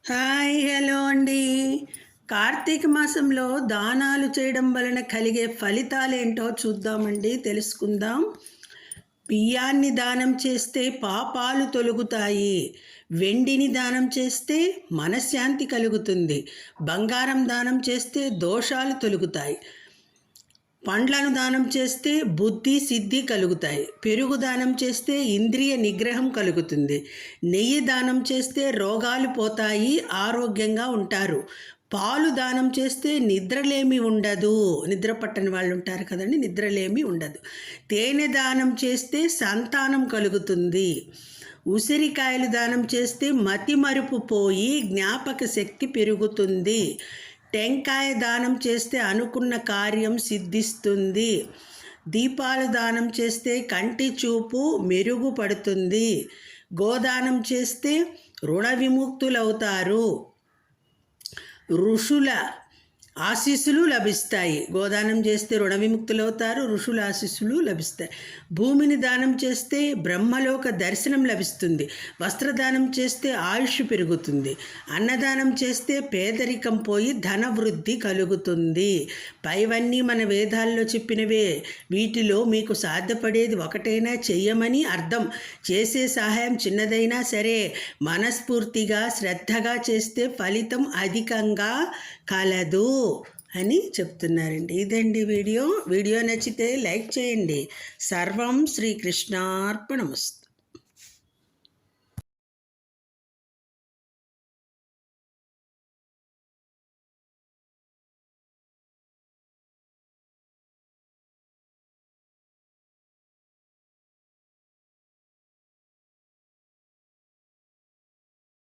Hi hello అండి. కార్తీక మాసంలో దానాలు చేయడం వలన కలిగే ఫలితాలేంటో చూద్దామండి, తెలుసుకుందాం. బియ్యాన్ని దానం చేస్తే పాపాలు తొలగుతాయి. వెండిని దానం చేస్తే మనశ్శాంతి కలుగుతుంది. బంగారం దానం చేస్తే దోషాలు తొలగుతాయి. పండ్లను దానం చేస్తే బుద్ధి సిద్ధి కలుగుతాయి. పెరుగు దానం చేస్తే ఇంద్రియ నిగ్రహం కలుగుతుంది. నెయ్యి దానం చేస్తే రోగాలు పోతాయి, ఆరోగ్యంగా ఉంటారు. పాలు దానం చేస్తే నిద్రలేమి ఉండదు. నిద్ర పట్టని వాళ్ళు ఉంటారు కదండి, నిద్రలేమి ఉండదు. తేనె దానం చేస్తే సంతానం కలుగుతుంది. ఉసిరికాయలు దానం చేస్తే మతిమరుపు పోయి జ్ఞాపక శక్తి పెరుగుతుంది. టెంకాయ దానం చేస్తే అనుకున్న కార్యం సిద్ధిస్తుంది. దీపాలు దానం చేస్తే కంటి చూపు మెరుగుపడుతుంది. గోదానం చేస్తే రుణ విముక్తులవుతారు. ఋషుల ఆశీస్సులు లభిస్తాయి. గోదానం చేస్తే రుణ విముక్తులవుతారు, ఋషుల ఆశీస్సులు లభిస్తాయి. భూమిని దానం చేస్తే బ్రహ్మలోక దర్శనం లభిస్తుంది. వస్త్రదానం చేస్తే ఆయుష్ పెరుగుతుంది. అన్నదానం చేస్తే పేదరికం పోయి ధనవృద్ధి కలుగుతుంది. పైవన్నీ మన వేదాల్లో చెప్పినవే. వీటిలో మీకు సాధ్యపడేది ఒకటైనా చెయ్యమని అర్థం. చేసే సహాయం చిన్నదైనా సరే మనస్ఫూర్తిగా శ్రద్ధగా చేస్తే ఫలితం అధికంగా కలదు అని చెప్తున్నారండి. ఇదండి వీడియో నచ్చితే లైక్ చేయండి. సర్వం శ్రీకృష్ణార్పణమస్తు.